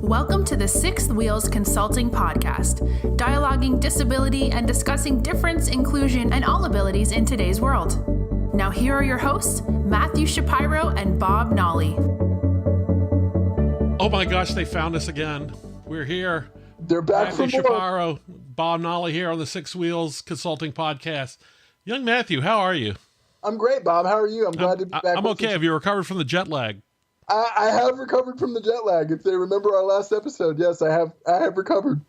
Welcome to the Sixth Wheels Consulting Podcast, dialoguing disability and discussing difference, inclusion, and all abilities in today's world. Now here are your hosts, Matthew Shapiro and Bob Nolly. Oh my gosh, they found us again. We're here. They're back Matthew from more. Shapiro, Bob Nolly here on the Sixth Wheels Consulting Podcast. Young Matthew, how are you? I'm great, Bob. How are you? I'm glad to be back. I'm okay. Have you recovered from the jet lag? I have recovered from the jet lag. If they remember our last episode, yes, I have recovered.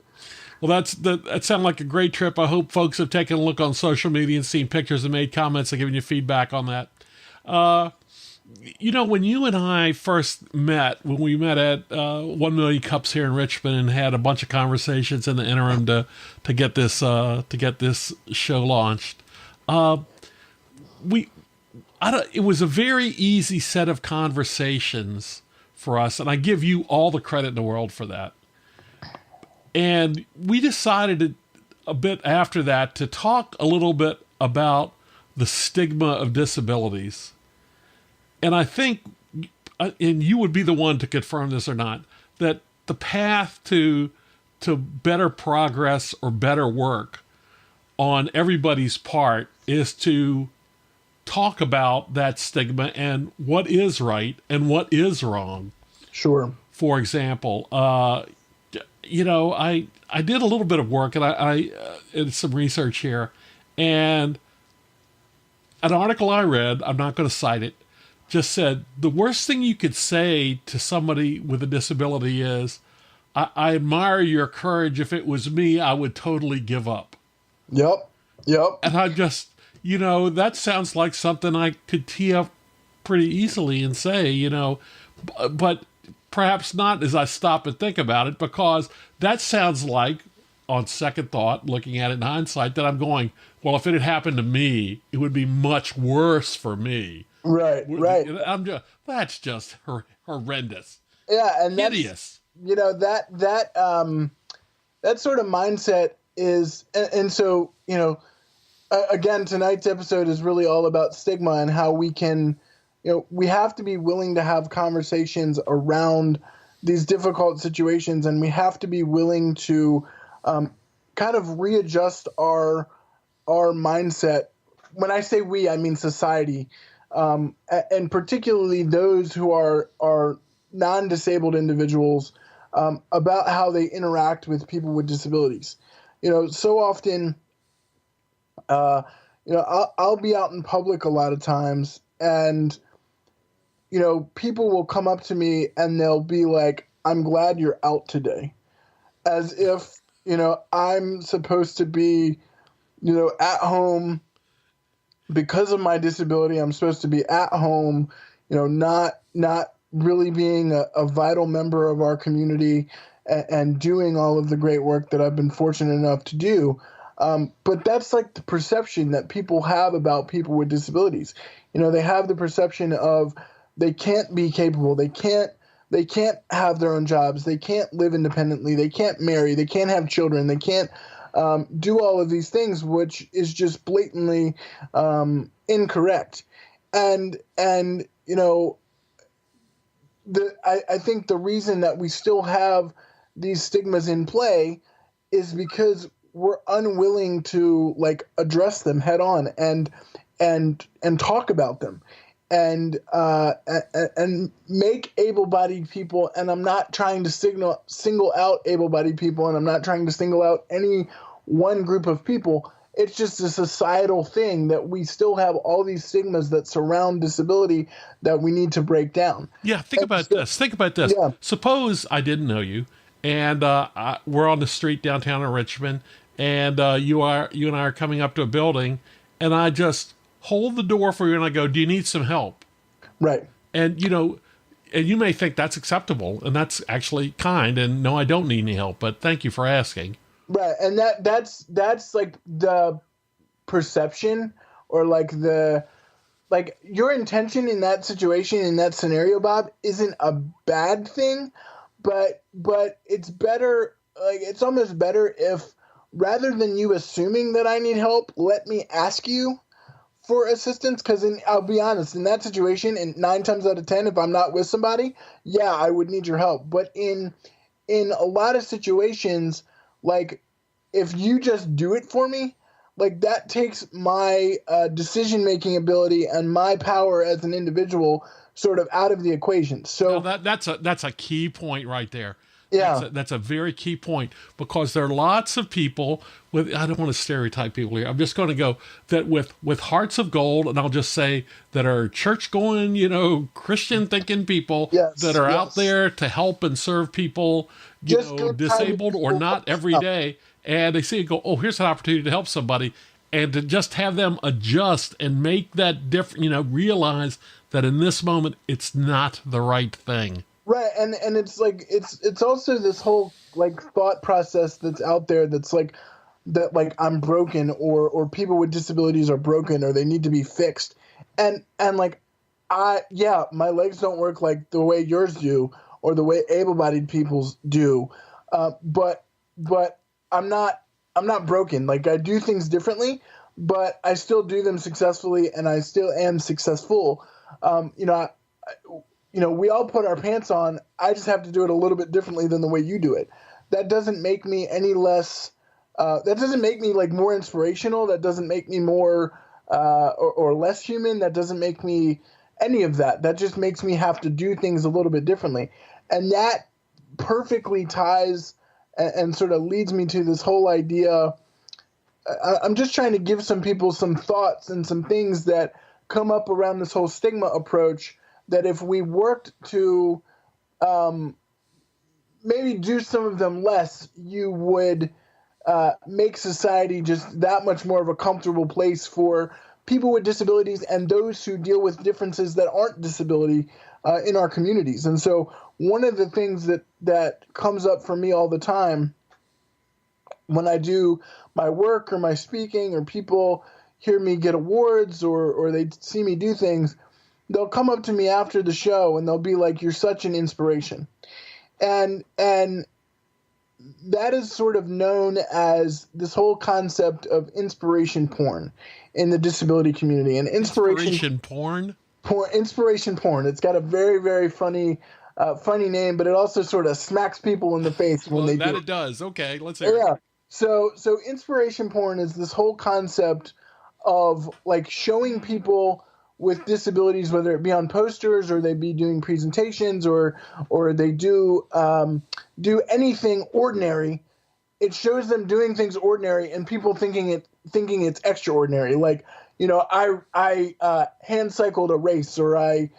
Well, that sounded like a great trip. I hope folks have taken a look on social media and seen pictures and made comments and given you feedback on that. When you and I first met, when we met at 1 Million Cups here in Richmond and had a bunch of conversations in the interim to get this show launched, it was a very easy set of conversations for us, and I give you all the credit in the world for that. And we decided a bit after that to talk a little bit about the stigma of disabilities. And I think, and you would be the one to confirm this or not, that the path to better progress or better work on everybody's part is to talk about that stigma and what is right and what is wrong. Sure. For example, I did a little bit of work and I did some research here, and an article I read, I'm not going to cite it, just said the worst thing you could say to somebody with a disability is, I admire your courage. If it was me, I would totally give up. Yep. And I just, that sounds like something I could tee up pretty easily and say, but perhaps not as I stop and think about it, because that sounds like, on second thought, looking at it in hindsight, that I'm going, well, if it had happened to me, it would be much worse for me. Right. That's just horrendous. Yeah, and hideous. That sort of mindset is, and so, again, tonight's episode is really all about stigma and how we can, we have to be willing to have conversations around these difficult situations, and we have to be willing to kind of readjust our mindset. When I say we, I mean society, and particularly those who are non-disabled individuals, about how they interact with people with disabilities. So often, I'll be out in public a lot of times, and, people will come up to me and they'll be like, I'm glad you're out today. As if, I'm supposed to be, at home because of my disability. I'm supposed to be at home, not really being a vital member of our community and doing all of the great work that I've been fortunate enough to do. But that's like the perception that people have about people with disabilities. They have the perception of they can't be capable. They can't have their own jobs. They can't live independently. They can't marry. They can't have children. They can't do all of these things, which is just blatantly incorrect. And I think the reason that we still have these stigmas in play is because we're unwilling to address them head on and talk about them and make able-bodied people. And I'm not trying to single out able-bodied people, and I'm not trying to single out any one group of people. It's just a societal thing that we still have all these stigmas that surround disability that we need to break down. Yeah. Think about this. Yeah. Suppose I didn't know you, and we're on the street downtown in Richmond, and you and I are coming up to a building, and I just hold the door for you and I go, do you need some help? Right. And, and you may think that's acceptable, and that's actually kind, and no, I don't need any help, but thank you for asking. Right. And that's like the perception, or your intention in that situation, in that scenario, Bob, isn't a bad thing, but it's better, it's almost better if, rather than you assuming that I need help, let me ask you for assistance. Because I'll be honest, in that situation, and 9 times out of 10, if I'm not with somebody, yeah, I would need your help. But in in a lot of situations, like, if you just do it for me, like, that takes my decision-making ability and my power as an individual sort of out of the equation. So Now that's a key point right there. yeah, That's a very key point, because there are lots of people with, I don't want to stereotype people here. I'm just going to go that with hearts of gold, and I'll just say that are church going, Christian thinking people that yes, are out yes. there to help and serve people, Just good kind of disabled or people. not every day, and they see it go, oh, here's an opportunity to help somebody, and to just have them adjust and make that different, realize that in this moment it's not the right thing. Right, and it's like it's also this whole like thought process that's out there that's like that, like, I'm broken, or people with disabilities are broken, or they need to be fixed. And like, my legs don't work like the way yours do, or the way able-bodied people's do. But I'm not broken. Like, I do things differently, but I still do them successfully, and I still am successful. We all put our pants on. I just have to do it a little bit differently than the way you do it. That doesn't make me any less. That doesn't make me like more inspirational. That doesn't make me more or less human. That doesn't make me any of that. That just makes me have to do things a little bit differently, and that perfectly ties and sort of leads me to this whole idea. I'm just trying to give some people some thoughts and some things that come up around this whole stigma approach, that if we worked to maybe do some of them less, you would make society just that much more of a comfortable place for people with disabilities and those who deal with differences that aren't disability in our communities. And so one of the things that comes up for me all the time when I do my work or my speaking, or people hear me get awards, or they see me do things, they'll come up to me after the show and they'll be like, "You're such an inspiration." And that is sort of known as this whole concept of inspiration porn in the disability community. And inspiration porn? Inspiration porn. It's got a very, very funny name, but it also sort of smacks people in the face when they do it. It does. Okay, let's hear it. Yeah. So inspiration porn is this whole concept of like showing people with disabilities, whether it be on posters or they be doing presentations or they do anything ordinary. It shows them doing things ordinary and people thinking it's extraordinary. Like, I hand cycled a race, or I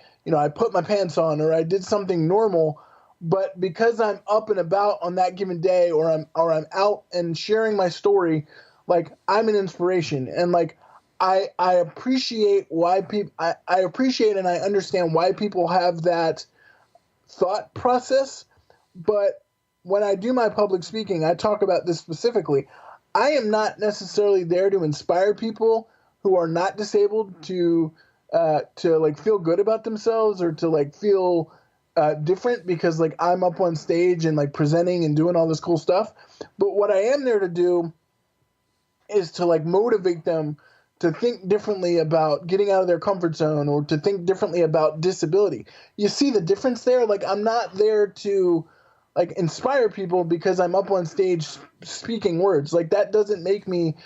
put my pants on, or I did something normal. But because I'm up and about on that given day, or I'm out and sharing my story, like, I'm an inspiration. And like, I appreciate why people. I appreciate and I understand why people have that thought process. But when I do my public speaking, I talk about this specifically. I am not necessarily there to inspire people who are not disabled to like feel good about themselves, or to like feel different because like I'm up on stage and like presenting and doing all this cool stuff. But what I am there to do is to like motivate them to think differently about getting out of their comfort zone, or to think differently about disability. You see the difference there? Like, I'm not there to like inspire people because I'm up on stage speaking words. Like, that doesn't make me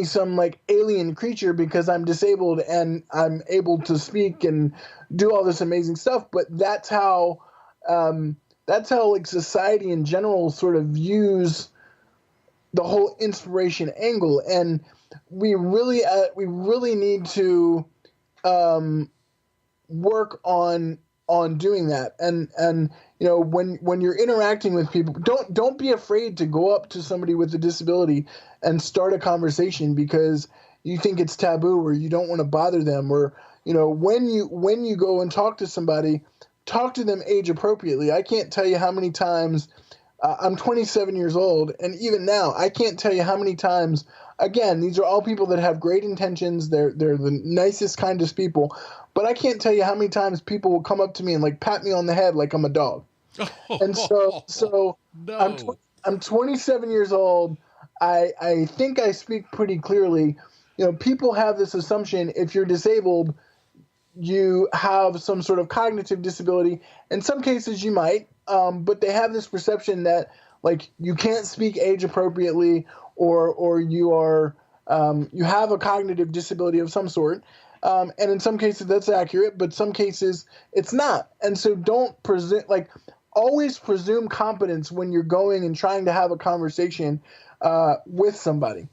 some like alien creature because I'm disabled and I'm able to speak and do all this amazing stuff. But that's how like society in general sort of views the whole inspiration angle. And we really need to work on doing that. And when you're interacting with people, don't be afraid to go up to somebody with a disability and start a conversation because you think it's taboo, or you don't want to bother them, or when you go and talk to somebody, talk to them age appropriately. I can't tell you how many times I'm 27 years old, and even now I can't tell you how many times. Again, these are all people that have great intentions. They're the nicest, kindest people, but I can't tell you how many times people will come up to me and like pat me on the head like I'm a dog. And so no. I'm 27 years old. I think I speak pretty clearly. People have this assumption if you're disabled, you have some sort of cognitive disability. In some cases you might, but they have this perception that like you can't speak age appropriately, or you are you have a cognitive disability of some sort. And in some cases that's accurate, but some cases it's not. And so don't always presume competence when you're going and trying to have a conversation with somebody.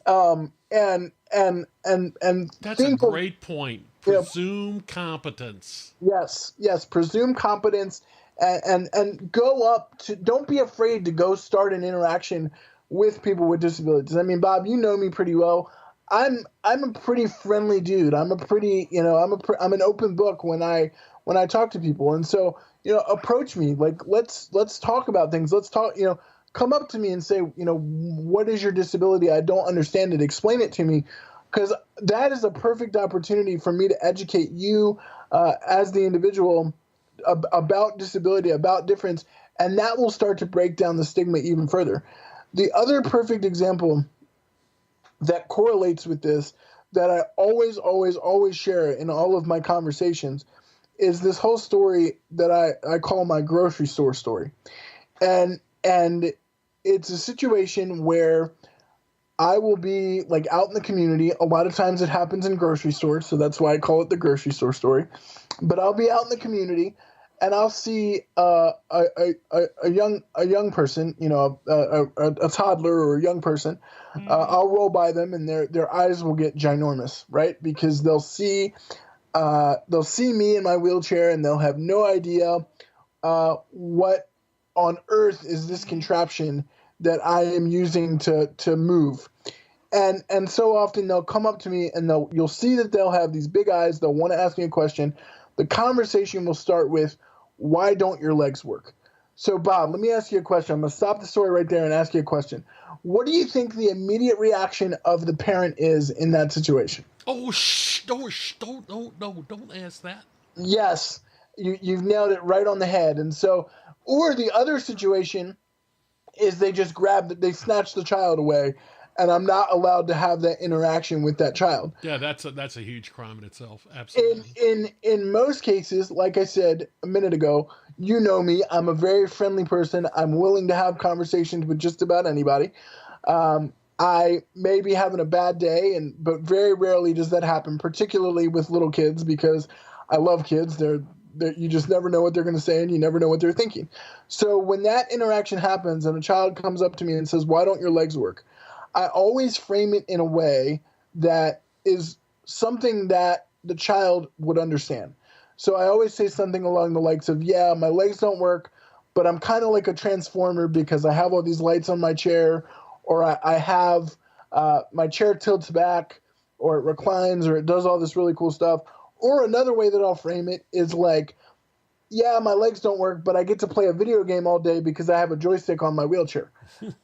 And that's a great point. Presume competence. Yes, presume competence, and go up to. Don't be afraid to go start an interaction with people with disabilities. I mean, Bob, you know me pretty well. I'm a pretty friendly dude. I'm a pretty, I'm an open book when I talk to people. And so, approach me, like, let's talk about things. Let's talk, come up to me and say, what is your disability? I don't understand it. Explain it to me. Because that is a perfect opportunity for me to educate you as the individual about disability, about difference, and that will start to break down the stigma even further. The other perfect example that correlates with this, that I always share in all of my conversations, is this whole story that I call my grocery store story. And it's a situation where I will be like out in the community. A lot of times it happens in grocery stores, so that's why I call it the grocery store story. But I'll be out in the community and I'll see a young person, a toddler or a young person. I'll roll by them and their eyes will get ginormous, right? Because they'll see me in my wheelchair and they'll have no idea what on earth is this contraption that I am using to move. And so often they'll come up to me and you'll see that they'll have these big eyes. They'll want to ask me a question. The conversation will start with, why don't your legs work? So Bob, let me ask you a question. I'm going to stop the story right there and ask you a question. What do you think the immediate reaction of the parent is in that situation? Oh, don't ask that. Yes, you've nailed it right on the head. And so, or the other situation is they just they snatch the child away, and I'm not allowed to have that interaction with that child. Yeah, that's a huge crime in itself. Absolutely. In most cases, like I said a minute ago, you know me, I'm a very friendly person. I'm willing to have conversations with just about anybody. I may be having a bad day, but very rarely does that happen, particularly with little kids, because I love kids. You just never know what they're going to say, and you never know what they're thinking. So when that interaction happens and a child comes up to me and says, why don't your legs work? I always frame it in a way that is something that the child would understand. So I always say something along the likes of, yeah, my legs don't work, but I'm kind of like a transformer because I have all these lights on my chair, or I have my chair tilts back, or it reclines, or it does all this really cool stuff. Or another way that I'll frame it is like, yeah, my legs don't work, but I get to play a video game all day because I have a joystick on my wheelchair.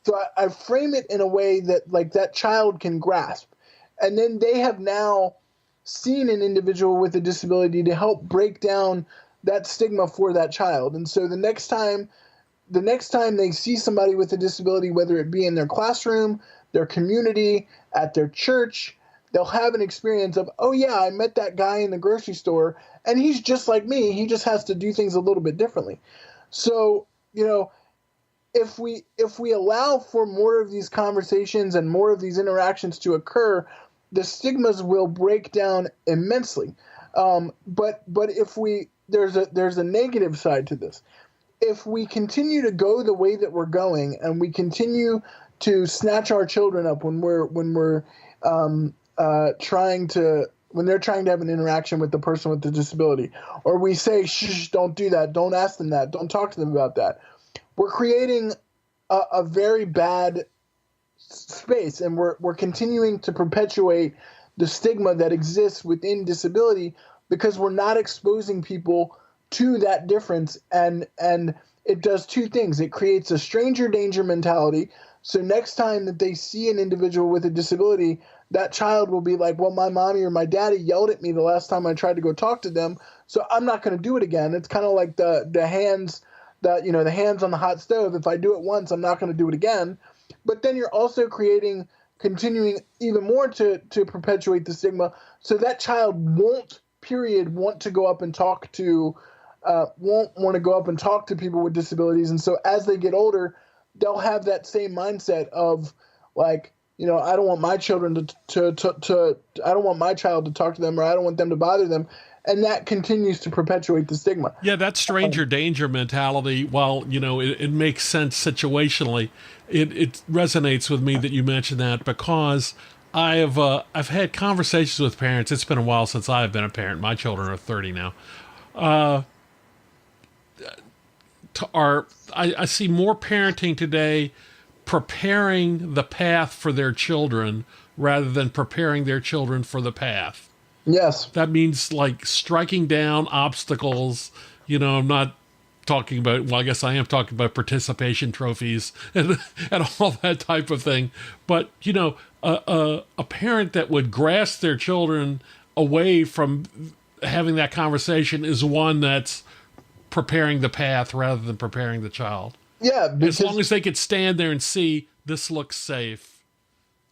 So I frame it in a way that like that child can grasp. And then they have now seen an individual with a disability to help break down that stigma for that child. And so the next time they see somebody with a disability, whether it be in their classroom, their community, at their church, they'll have an experience of, oh yeah, I met that guy in the grocery store and he's just like me. He just has to do things a little bit differently. So, if we allow for more of these conversations and more of these interactions to occur, the stigmas will break down immensely. But if there's a negative side to this. If we continue to go the way that we're going and we continue to snatch our children up when they're trying to have an interaction with the person with the disability, or we say, shh, don't do that, don't ask them that, don't talk to them about that, we're creating a very bad space, and we're continuing to perpetuate the stigma that exists within disability because we're not exposing people to that difference. And it does two things. It creates a stranger danger mentality. So next time that they see an individual with a disability, that child will be like, well, my mommy or my daddy yelled at me the last time I tried to go talk to them, so I'm not going to do it again. It's kind of like the hands on the hot stove. If I do it once, I'm not going to do it again. But then you're also continuing even more to perpetuate the stigma, so that child won't period, want to go up and talk to, won't want to go up and talk to people with disabilities. And so as they get older, they'll have that same mindset of like, you know, I don't want my children to I don't want my child to talk to them, or I don't want them to bother them. And that continues to perpetuate the stigma. Yeah, that stranger danger mentality, while, you know, it makes sense situationally, it resonates with me that you mentioned that, because I've had conversations with parents. It's been a while since I've been a parent. My children are 30 now. I see more parenting today preparing the path for their children rather than preparing their children for the path. Yes. That means like striking down obstacles. You know, I'm not talking about, well, I guess I am talking about participation trophies and all that type of thing. But, you know, a parent that would grasp their children away from having that conversation is one that's preparing the path rather than preparing the child. Yeah. As long as they could stand there and see this looks safe,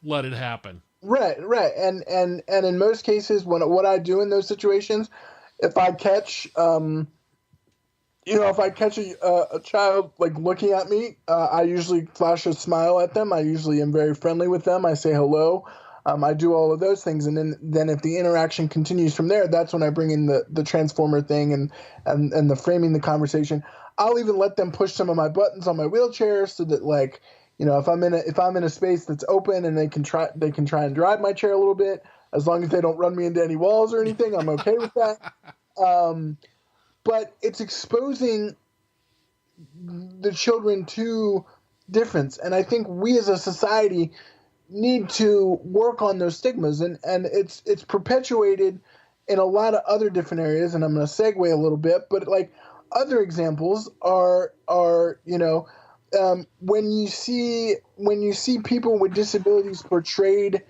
let it happen. Right. And in most cases, what I do in those situations, if I catch, if I catch a child like looking at me, I usually flash a smile at them. I usually am very friendly with them. I say hello. I do all of those things, and then if the interaction continues from there, that's when I bring in the transformer thing and the framing the conversation. I'll even let them push some of my buttons on my wheelchair so that, like, you know, if I'm in a space that's open and they can try and drive my chair a little bit, as long as they don't run me into any walls or anything, I'm okay with that. But it's exposing the children to difference, and I think we as a society need to work on those stigmas, and it's perpetuated in a lot of other different areas. And I'm going to segue a little bit, but like other examples are you know, when you see people with disabilities portrayed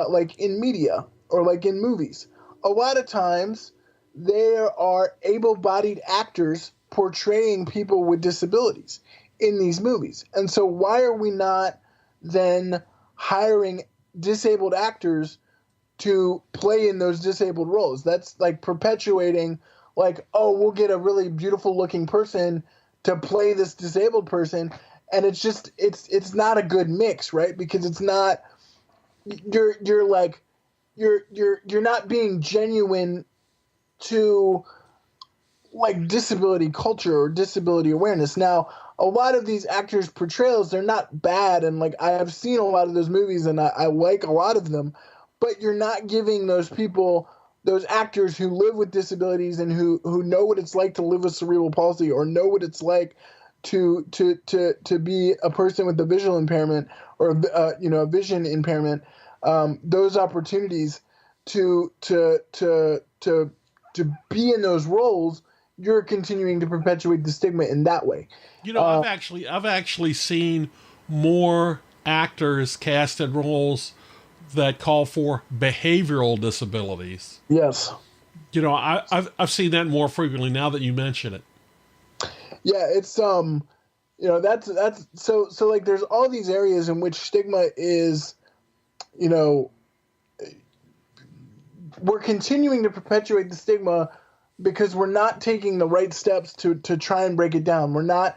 like in media or like in movies, a lot of times there are able-bodied actors portraying people with disabilities in these movies. And so why are we not then hiring disabled actors to play in those disabled roles? That's like perpetuating, like, oh, we'll get a really beautiful looking person to play this disabled person. And it's just, it's not a good mix, right? Because it's not, you're not being genuine to like disability culture or disability awareness. Now, a lot of these actors' portrayals, they're not bad, and like I have seen a lot of those movies and I like a lot of them, but you're not giving those people, those actors who live with disabilities and who know what it's like to live with cerebral palsy, or know what it's like to be a person with a visual impairment or a vision impairment, those opportunities to be in those roles. You're continuing to perpetuate the stigma in that way. You know, I've actually seen more actors cast in roles that call for behavioral disabilities. Yes. You know, I've seen that more frequently now that you mention it. Yeah, it's you know, that's so like there's all these areas in which stigma is, you know, we're continuing to perpetuate the stigma because we're not taking the right steps to try and break it down. We're not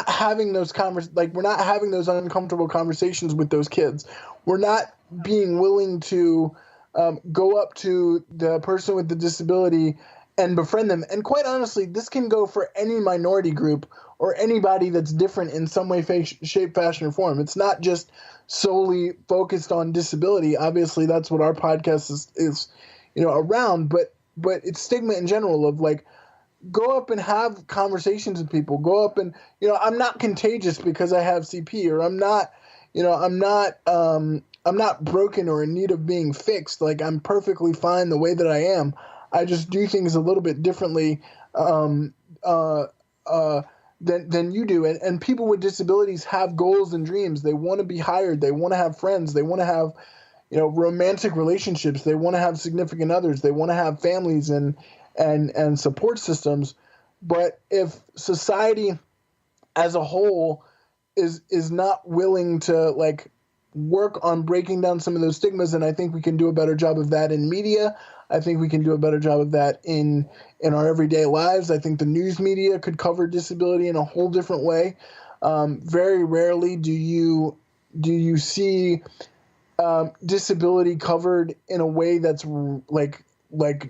having those we're not having those uncomfortable conversations with those kids. We're not being willing to go up to the person with the disability and befriend them. And quite honestly, this can go for any minority group or anybody that's different in some way, shape, fashion, or form. It's not just solely focused on disability. Obviously, that's what our podcast is you know, around, but it's stigma in general of like, go up and have conversations with people. Go up and, you know, I'm not contagious because I have CP, or I'm not, you know, I'm not broken or in need of being fixed. Like, I'm perfectly fine the way that I am. I just do things a little bit differently than you do. And people with disabilities have goals and dreams. They want to be hired. They want to have friends. They want to have, you know, romantic relationships. They want to have significant others. They want to have families and support systems. But if society as a whole is not willing to like work on breaking down some of those stigmas, and I think we can do a better job of that in media. I think we can do a better job of that in our everyday lives. I think the news media could cover disability in a whole different way. Very rarely do you see disability covered in a way that's like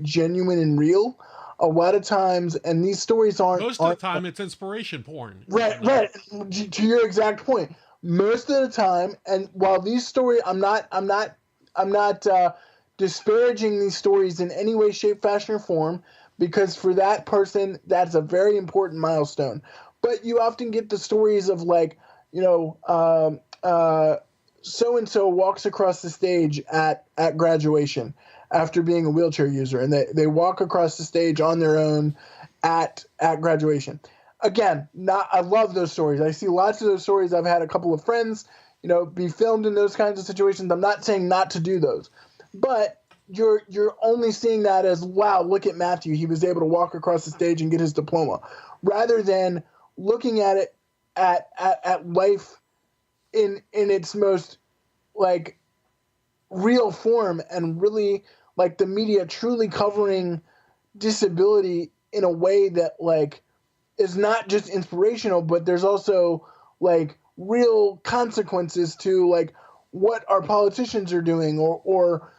genuine and real. A lot of times, and these stories aren't most of the time it's inspiration porn. Right. To your exact point, most of the time, and while these stories, I'm not disparaging these stories in any way, shape, fashion, or form, because for that person, that's a very important milestone. But you often get the stories of like, so-and-so walks across the stage at graduation after being a wheelchair user, and they walk across the stage on their own at graduation. Again, I love those stories. I see lots of those stories. I've had a couple of friends, be filmed in those kinds of situations. I'm not saying not to do those, but you're only seeing that as, wow, look at Matthew. He was able to walk across the stage and get his diploma, rather than looking at it at life in its most like real form, and really like the media truly covering disability in a way that like is not just inspirational, but there's also like real consequences to like what our politicians are doing, or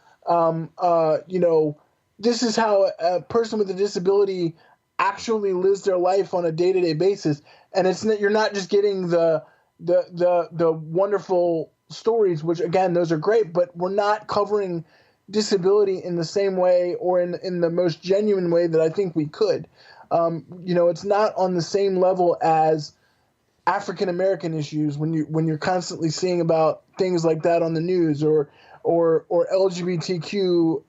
this is how a person with a disability actually lives their life on a day-to-day basis. And you're not just getting the wonderful stories, which again, those are great, but we're not covering disability in the same way, or in the most genuine way that I think we could. It's not on the same level as African American issues when you're constantly seeing about things like that on the news, or LGBTQ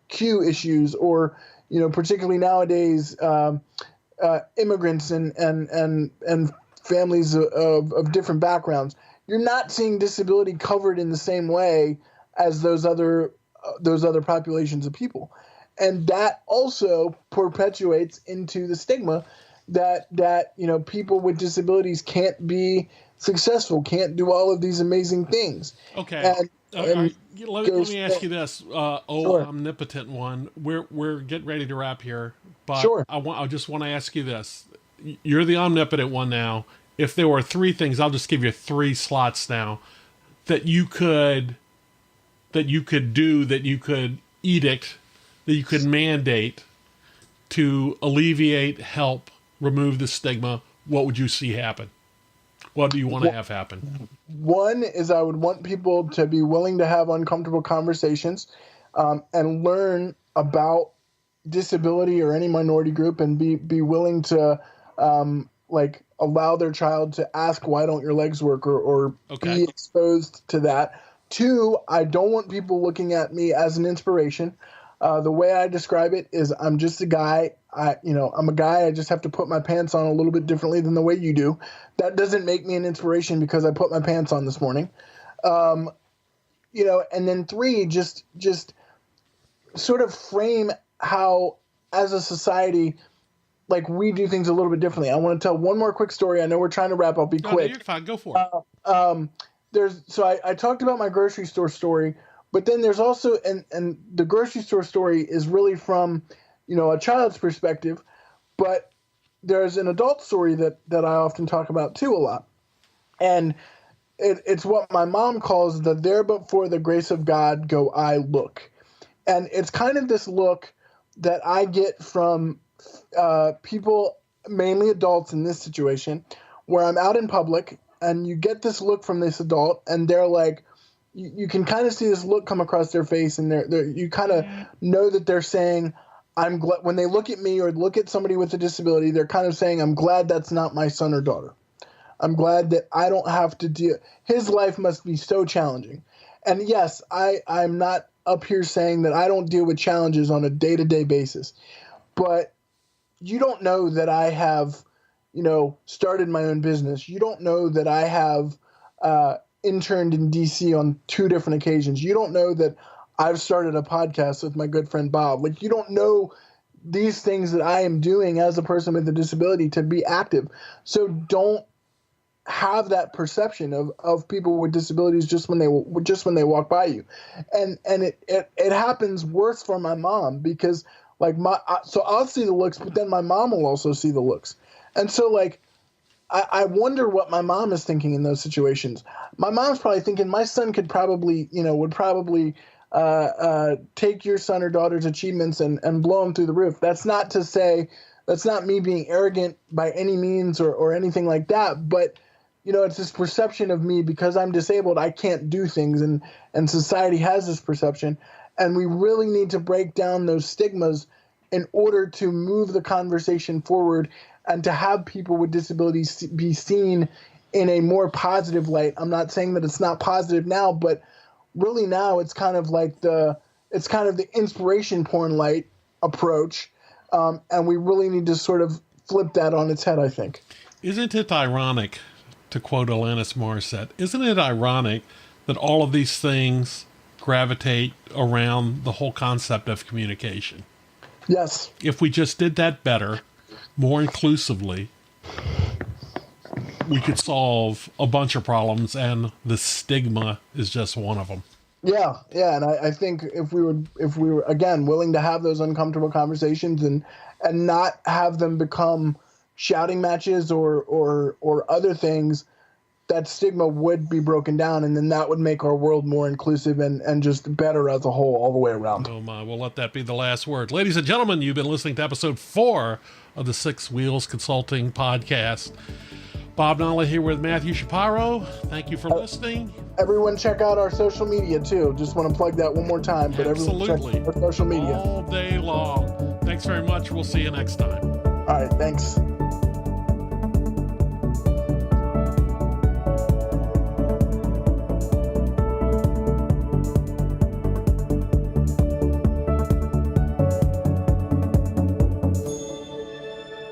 Q issues, or particularly nowadays immigrants and families of different backgrounds. You're not seeing disability covered in the same way as those other populations of people. And that also perpetuates into the stigma that people with disabilities can't be successful, can't do all of these amazing things. Okay. Let me ask you this, Sure. omnipotent one. We're getting ready to wrap here, but Sure. I just want to ask you this. You're the omnipotent one now. If there were three things, I'll just give you 3 slots now that you could do, that you could edict, that you could mandate to alleviate, help, remove the stigma. What would you see happen? What do you want to have happen? One is I would want people to be willing to have uncomfortable conversations, and learn about disability or any minority group, and be willing to allow their child to ask, why don't your legs work, or be exposed to that. 2, I don't want people looking at me as an inspiration. The way I describe it is I'm just a guy. I'm a guy. I just have to put my pants on a little bit differently than the way you do. That doesn't make me an inspiration because I put my pants on this morning. And then 3, just sort of frame how, as a society, like we do things a little bit differently. I want to tell one more quick story. I know we're trying to wrap. I'll be quick. No, you're fine. Go for it. I talked about my grocery store story, but then there's also, and the grocery store story is really from, a child's perspective, but there's an adult story that I often talk about too a lot. And it's what my mom calls the "there but for the grace of God go I look." And it's kind of this look that I get from people, mainly adults in this situation, where I'm out in public and you get this look from this adult, and they're like, you can kind of see this look come across their face, and you kind of know that they're saying, I'm glad. When they look at me or look at somebody with a disability, they're kind of saying, I'm glad that's not my son or daughter. I'm glad that I don't have to deal. His life must be so challenging. And yes, I'm not up here saying that I don't deal with challenges on a day-to-day basis, but you don't know that I have, started my own business. You don't know that I have interned in DC on 2 different occasions. You don't know that I've started a podcast with my good friend Bob. Like, you don't know these things that I am doing as a person with a disability to be active. So don't have that perception of people with disabilities just when they walk by you, and it happens worse for my mom because like so I'll see the looks, but then my mom will also see the looks, and so like I wonder what my mom is thinking in those situations. My mom's probably thinking my son could probably would probably take your son or daughter's achievements and blow them through the roof. That's not to say that's not me being arrogant by any means or anything like that, but it's this perception of me because I'm disabled, I can't do things, and society has this perception, and we really need to break down those stigmas in order to move the conversation forward and to have people with disabilities be seen in a more positive light. I'm not saying that it's not positive now, but really now it's kind of like the inspiration porn light approach, and we really need to sort of flip that on its head, I think. Isn't it ironic, to quote Alanis Morissette, isn't it ironic that all of these things gravitate around the whole concept of communication? Yes. If we just did that better, more inclusively, we could solve a bunch of problems, and the stigma is just one of them. Yeah, and I think if we were again willing to have those uncomfortable conversations and not have them become shouting matches or other things, that stigma would be broken down, and then that would make our world more inclusive and just better as a whole all the way around. Oh my, we'll let that be the last word. Ladies and gentlemen, you've been listening to episode 4 of the Six Wheels Consulting Podcast. Bob Nalla here with Matthew Shapiro. Thank you for listening. Everyone check out our social media too. Just want to plug that one more time. But Absolutely. Everyone check our social media. All day long. Thanks very much. We'll see you next time. All right, thanks.